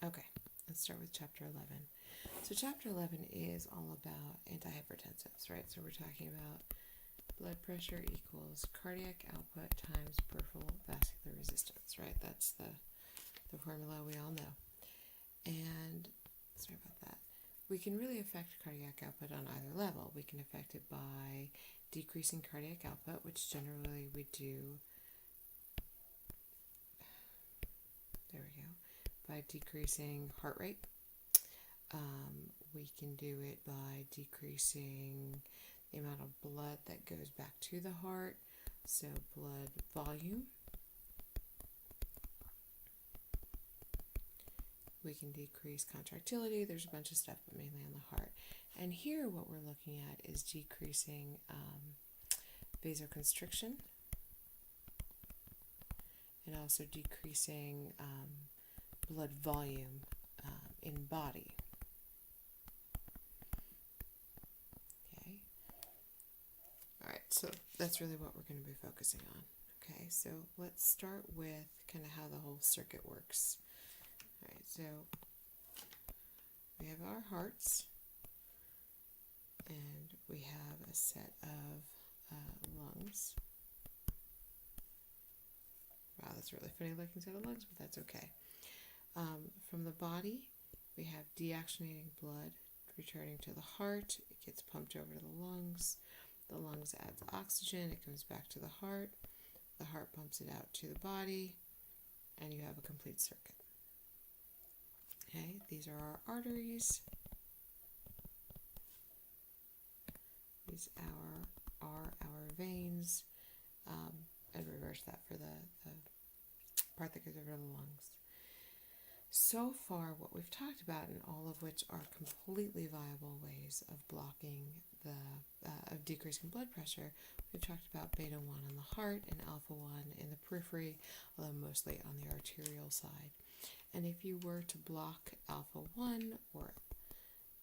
Okay, let's start with chapter 11. So, chapter 11 is all about antihypertensives, right? So, we're talking about blood pressure equals cardiac output times peripheral vascular resistance, right? That's the formula we all know. And, sorry about that. We can really affect cardiac output on either level. We can affect it by decreasing cardiac output, which generally we do, there we go, by decreasing heart rate. We can do it by decreasing the amount of blood that goes back to the heart, so blood volume. We can decrease contractility. There's a bunch of stuff, but mainly on the heart. And here what we're looking at is decreasing vasoconstriction and also decreasing blood volume in body. Okay. All right, so that's really what we're going to be focusing on. Okay, so let's start with kind of how the whole circuit works. All right, so we have our hearts, and we have a set of lungs. Wow, that's a really funny looking set of lungs, but that's okay. From the body, we have deoxygenating blood returning to the heart. It gets pumped over to the lungs. The lungs adds oxygen. It comes back to the heart. The heart pumps it out to the body, and you have a complete circuit. Okay, these are our arteries. These are our veins, and reverse that for the part that goes over the lungs. So far, what we've talked about, and all of which are completely viable ways of blocking of decreasing blood pressure, we've talked about beta 1 on the heart and alpha 1 in the periphery, although mostly on the arterial side. And if you were to block alpha 1 or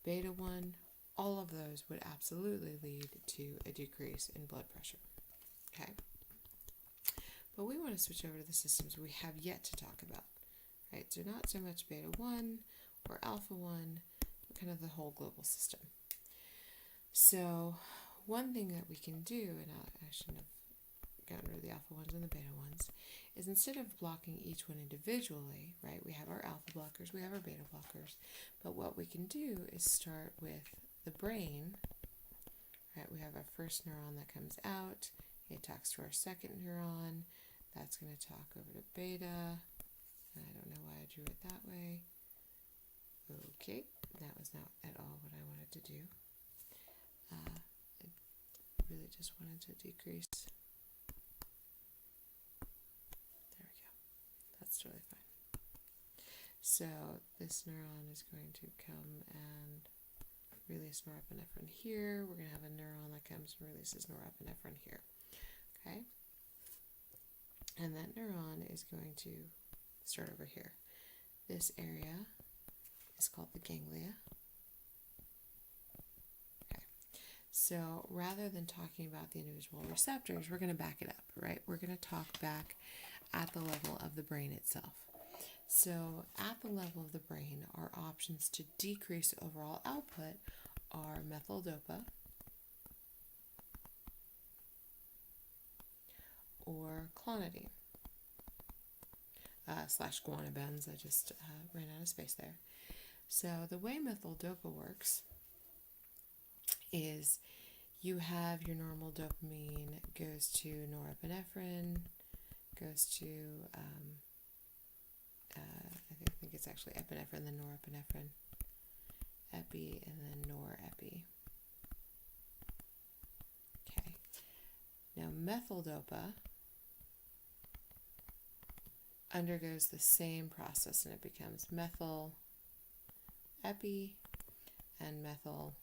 beta 1, all of those would absolutely lead to a decrease in blood pressure. Okay? But we want to switch over to the systems we have yet to talk about. Right? So not so much beta 1 or alpha 1, but kind of the whole global system. So one thing that we can do, and I shouldn't have gotten rid of the alpha 1s and the beta 1s, is instead of blocking each one individually, right, we have our alpha blockers, we have our beta blockers, but what we can do is start with the brain, right? We have our first neuron that comes out, it talks to our second neuron, that's going to talk over to beta. I don't know why I drew it that way. Okay, that was not at all what I wanted to do. I really just wanted to decrease. There we go. That's totally fine. So this neuron is going to come and release norepinephrine here. We're going to have a neuron that comes and releases norepinephrine here. Okay? And that neuron is going to start over here. This area is called the ganglia. Okay. So rather than talking about the individual receptors, we're going to back it up, right? We're going to talk back at the level of the brain itself. So at the level of the brain, our options to decrease overall output are methyl dopa or clonidine. Slash guanabens, I just ran out of space there. So the way methyl dopa works is you have your normal dopamine goes to norepinephrine, goes to, I think it's actually epinephrine, then norepinephrine, epi, and then norepi. Okay. Now methyl dopa undergoes the same process and it becomes methyl epi and methyl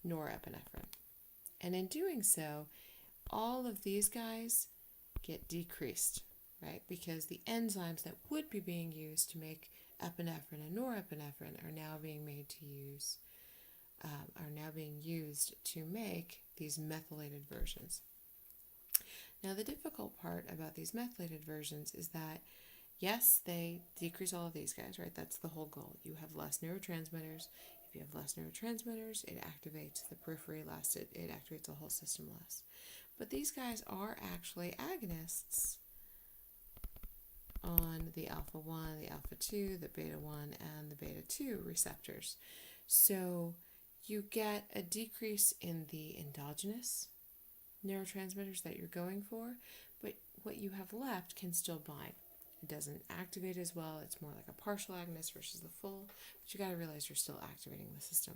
norepinephrine. And in doing so, all of these guys get decreased, right? Because the enzymes that would be being used to make epinephrine and norepinephrine are now being used to make these methylated versions. Now, the difficult part about these methylated versions is that, yes, they decrease all of these guys, right? That's the whole goal. You have less neurotransmitters. If you have less neurotransmitters, it activates the periphery less, it activates the whole system less. But these guys are actually agonists on the alpha 1, the alpha 2, the beta 1, and the beta 2 receptors. So you get a decrease in the endogenous neurotransmitters that you're going for, but what you have left can still bind. It doesn't activate as well. It's more like a partial agonist versus the full, but you got to realize you're still activating the system.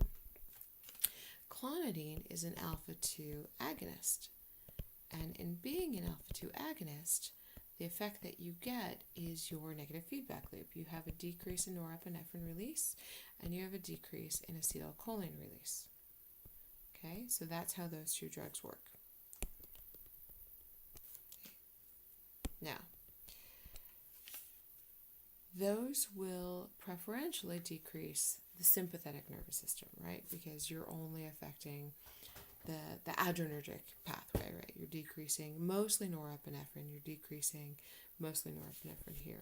Clonidine is an alpha 2 agonist, and in being an alpha 2 agonist, the effect that you get is your negative feedback loop. You have a decrease in norepinephrine release, and you have a decrease in acetylcholine release. Okay, so that's how those two drugs work. Now, those will preferentially decrease the sympathetic nervous system, right? Because you're only affecting the adrenergic pathway, right? You're decreasing mostly norepinephrine, you're decreasing mostly norepinephrine here.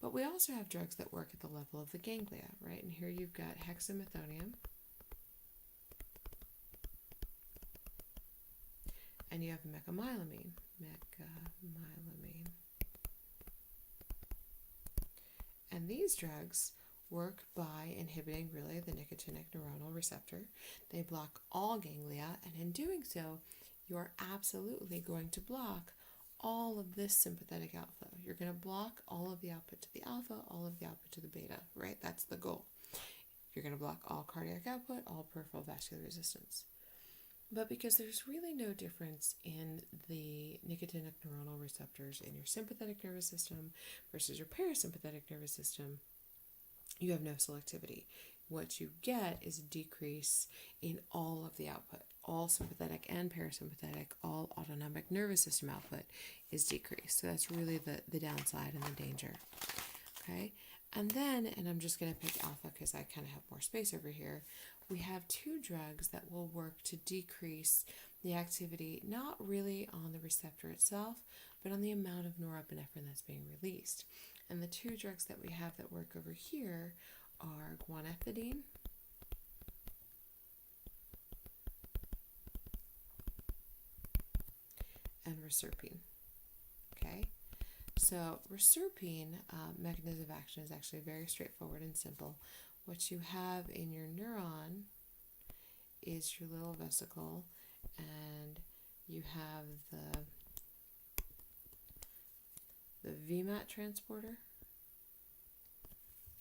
But we also have drugs that work at the level of the ganglia, right? And here you've got hexamethonium, and you have mecamylamine. And these drugs work by inhibiting really the nicotinic neuronal receptor. They block all ganglia, and in doing so, you are absolutely going to block all of this sympathetic outflow. You're going to block all of the output to the alpha, all of the output to the beta, right? That's the goal. You're going to block all cardiac output, all peripheral vascular resistance. But because there's really no difference in the nicotinic neuronal receptors in your sympathetic nervous system versus your parasympathetic nervous system, you have no selectivity. What you get is a decrease in all of the output. All sympathetic and parasympathetic, all autonomic nervous system output is decreased. So that's really the downside and the danger. Okay? And then, and I'm just going to pick alpha because I kind of have more space over here, we have two drugs that will work to decrease the activity, not really on the receptor itself, but on the amount of norepinephrine that's being released. And the two drugs that we have that work over here are guanethidine and reserpine. Okay? So reserpine mechanism of action is actually very straightforward and simple. What you have in your neuron is your little vesicle, and you have the VMAT transporter.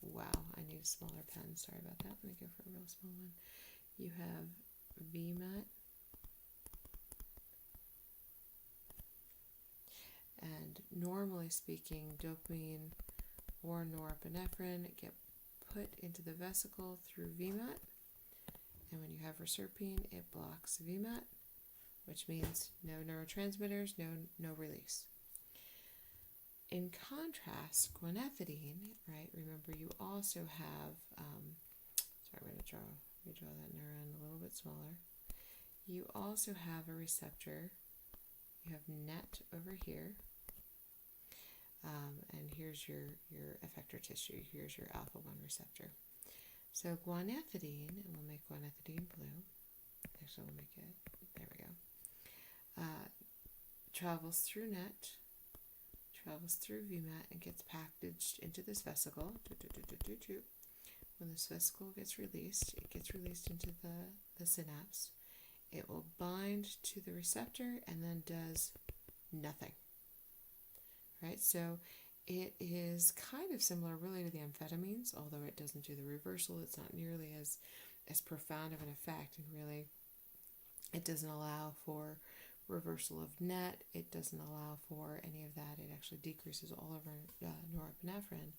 Wow, I need a smaller pen. Sorry about that. Let me go for a real small one. You have VMAT. And normally speaking, dopamine or norepinephrine get put into the vesicle through VMAT. And when you have reserpine, it blocks VMAT, which means no neurotransmitters, no release. In contrast, guanethidine, right, remember you also have, sorry, I'm going to redraw that neuron a little bit smaller. You also have a receptor. You have NET over here. And here's your effector tissue. Here's your alpha 1 receptor. So guanethidine, and we'll make guanethidine blue. Actually, we'll make it, there we go. Travels through NET, travels through VMAT, and gets packaged into this vesicle. When this vesicle gets released, it gets released into the synapse. It will bind to the receptor and then does nothing. Right? So it is kind of similar really to the amphetamines, although it doesn't do the reversal. It's not nearly as profound of an effect, and really it doesn't allow for reversal of NET. It doesn't allow for any of that. It actually decreases all of our norepinephrine.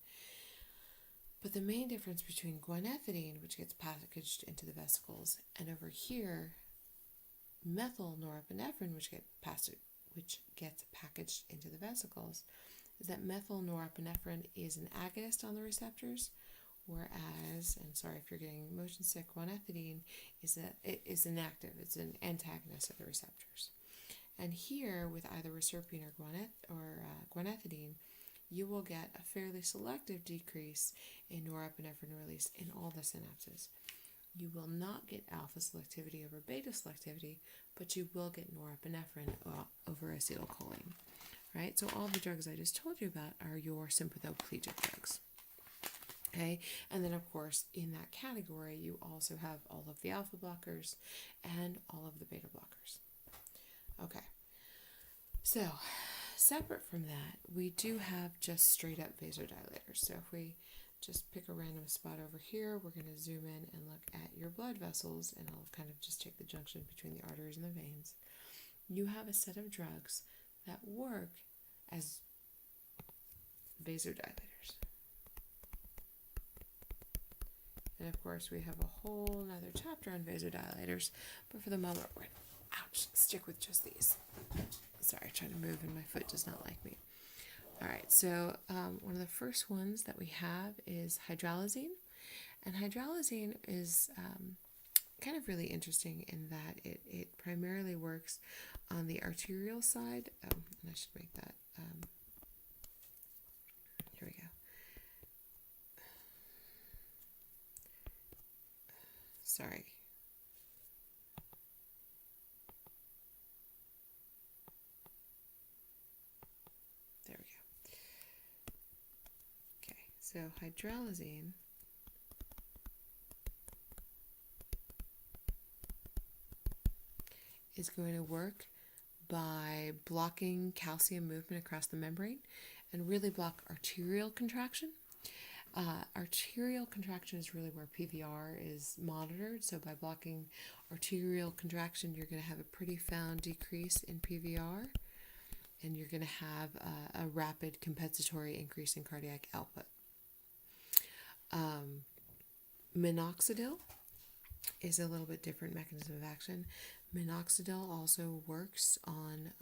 But the main difference between guanethidine, which gets packaged into the vesicles, and over here, methyl norepinephrine, which gets packaged into the vesicles, is that methyl norepinephrine is an agonist on the receptors, whereas, and sorry if you're getting motion sick, guanethidine is inactive. It's an antagonist of the receptors. And here, with either reserpine or guanethidine, you will get a fairly selective decrease in norepinephrine release in all the synapses. You will not get alpha selectivity over beta selectivity, but you will get norepinephrine over acetylcholine, right? So all the drugs I just told you about are your sympathoplegic drugs. Okay, and then of course in that category you also have all of the alpha blockers and all of the beta blockers. Okay, so separate from that, we do have just straight up vasodilators. So if we just pick a random spot over here, we're going to zoom in and look at your blood vessels, and I'll kind of just take the junction between the arteries and the veins. You have a set of drugs that work as vasodilators. And of course, we have a whole nother chapter on vasodilators, but for the moment, we're going to stick with just these. Sorry, trying to move and my foot does not like me. All right, so one of the first ones that we have is hydralazine. And hydralazine is kind of really interesting in that it primarily works on the arterial side. And I should make that, here we go. Sorry. There we go. Okay, so hydralazine is going to work by blocking calcium movement across the membrane and really block arterial contraction. Arterial contraction is really where PVR is monitored. So by blocking arterial contraction, you're going to have a pretty found decrease in PVR, and you're going to have a rapid compensatory increase in cardiac output. Minoxidil is a little bit different mechanism of action. Minoxidil also works on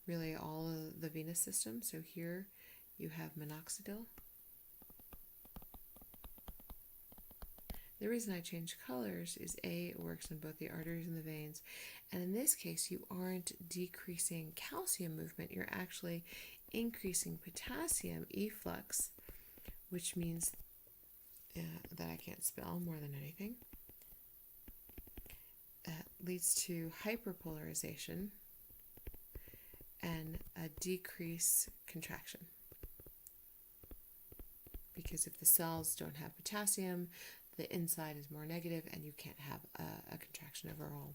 really all of the venous system. So here you have minoxidil. The reason I change colors is it works in both the arteries and the veins. And in this case, you aren't decreasing calcium movement. You're actually increasing potassium efflux, which means that I can't spell more than anything. Leads to hyperpolarization and a decrease contraction. Because if the cells don't have potassium, the inside is more negative and you can't have a contraction overall.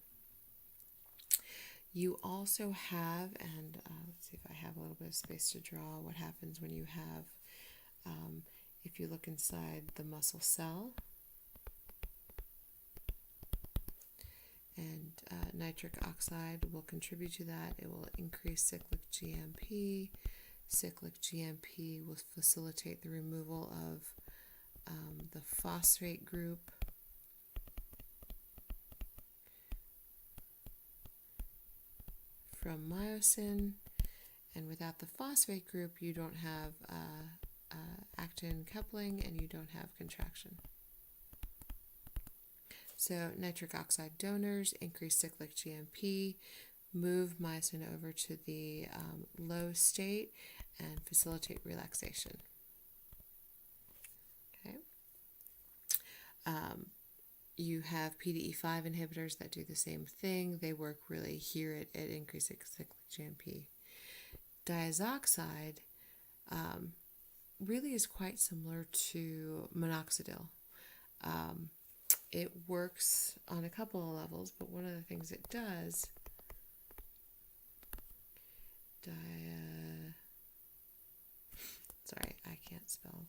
You also have, and let's see if I have a little bit of space to draw what happens when you have, if you look inside the muscle cell, and nitric oxide will contribute to that. It will increase cyclic GMP. Cyclic GMP will facilitate the removal of the phosphate group. From myosin, and without the phosphate group, you don't have actin coupling and you don't have contraction. So nitric oxide donors increase cyclic GMP, move myosin over to the low state, and facilitate relaxation. Okay. You have PDE5 inhibitors that do the same thing. They work really here at increasing cyclic GMP. Diazoxide really is quite similar to minoxidil. It works on a couple of levels, but one of the things it does, sorry, I can't spell.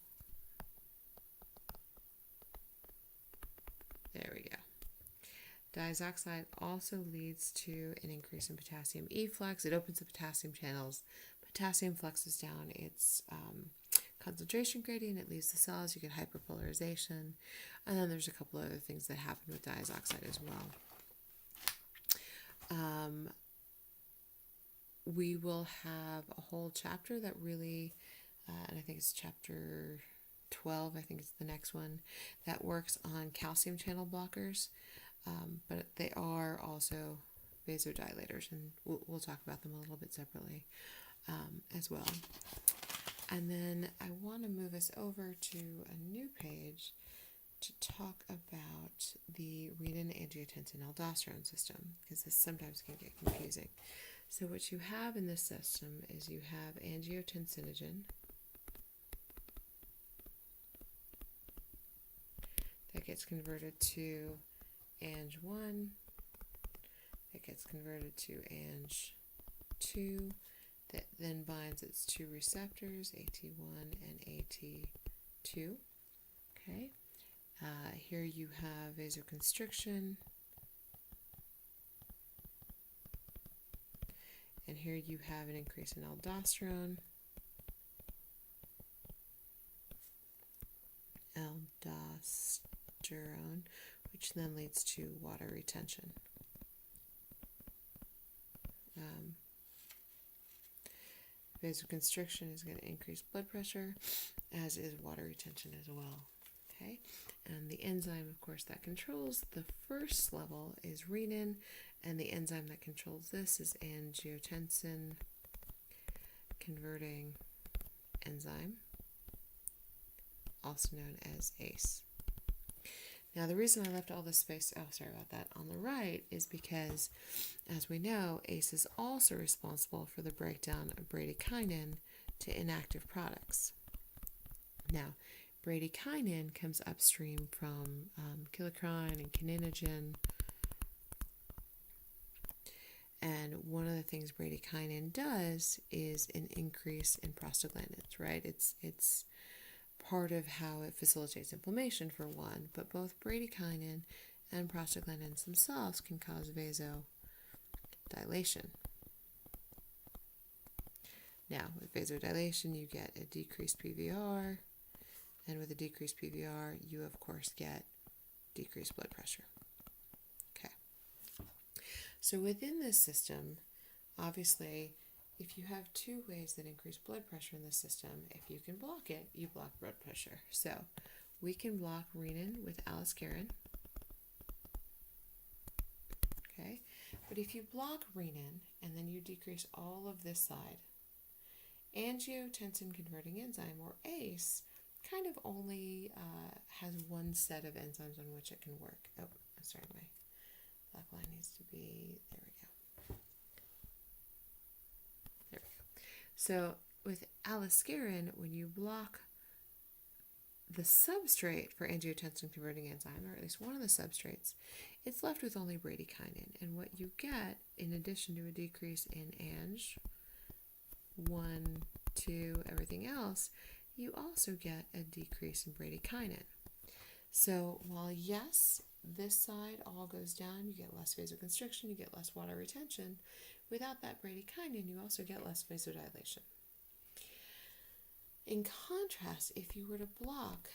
There we go. Diazoxide also leads to an increase in potassium efflux. It opens the potassium channels. Potassium fluxes down its concentration gradient. It leaves the cells. You get hyperpolarization. And then there's a couple other things that happen with diazoxide as well. We will have a whole chapter that really, and I think it's chapter 12, I think it's the next one, that works on calcium channel blockers, but they are also vasodilators, and we'll talk about them a little bit separately as well. And then I want to move us over to a new page to talk about the renin-angiotensin-aldosterone system, because this sometimes can get confusing. So what you have in this system is you have angiotensinogen that gets converted to Ang1, that gets converted to Ang2, that then binds its two receptors, AT1 and AT2. Okay. Here you have vasoconstriction, and here you have an increase in aldosterone, which then leads to water retention. Vasoconstriction is going to increase blood pressure, as is water retention as well. Okay, and the enzyme, of course, that controls the first level is renin, and the enzyme that controls this is angiotensin converting enzyme, also known as ACE. Now, the reason I left all this space, on the right is because, as we know, ACE is also responsible for the breakdown of bradykinin to inactive products. Now, bradykinin comes upstream from kallikrein and kininogen, and one of the things bradykinin does is an increase in prostaglandins, right? It's part of how it facilitates inflammation, for one, but both bradykinin and prostaglandins themselves can cause vasodilation. Now, with vasodilation, you get a decreased PVR, and with a decreased PVR, you, of course, get decreased blood pressure. Okay. So within this system, obviously, if you have two ways that increase blood pressure in the system, if you can block it, you block blood pressure. So we can block renin with aliskiren. Okay, but if you block renin and then you decrease all of this side, angiotensin converting enzyme, or ACE, kind of only has one set of enzymes on which it can work. Oh, I'm sorry, my black line needs to be, there we go. So with aliskiren, when you block the substrate for angiotensin converting enzyme, or at least one of the substrates, it's left with only bradykinin. And what you get, in addition to a decrease in Ang1, 2, everything else, you also get a decrease in bradykinin. So while yes, this side all goes down, you get less vasoconstriction, you get less water retention, without that bradykinin, you also get less vasodilation. In contrast, if you were to block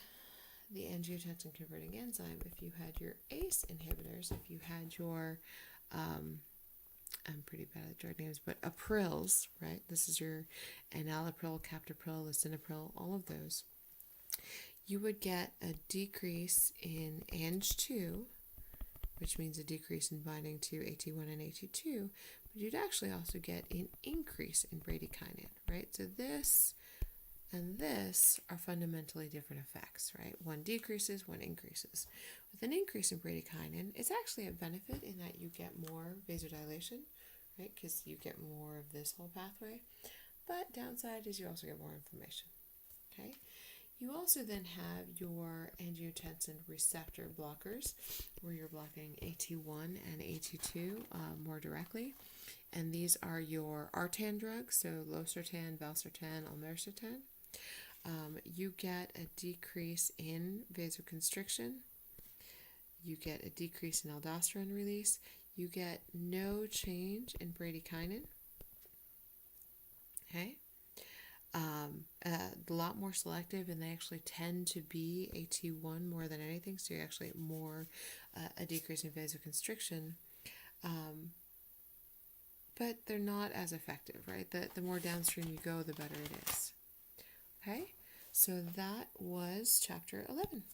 the angiotensin converting enzyme, if you had your ACE inhibitors, if you had your, I'm pretty bad at drug names, but aprils, right? This is your enalapril, captopril, lisinopril, all of those. You would get a decrease in Ang2, which means a decrease in binding to AT1 and AT2, but you'd actually also get an increase in bradykinin, right? So this and this are fundamentally different effects, right? One decreases, one increases. With an increase in bradykinin, it's actually a benefit in that you get more vasodilation, right? Because you get more of this whole pathway. But downside is you also get more inflammation, okay? You also then have your angiotensin receptor blockers, where you're blocking AT1 and AT2 more directly. And these are your Artan drugs, so losartan, valsartan, olmesartan. You get a decrease in vasoconstriction. You get a decrease in aldosterone release. You get no change in bradykinin. Okay. A lot more selective, and they actually tend to be AT1 more than anything, so you actually get more a decrease in vasoconstriction, but they're not as effective, right? The more downstream you go, the better it is. Okay, so that was chapter 11.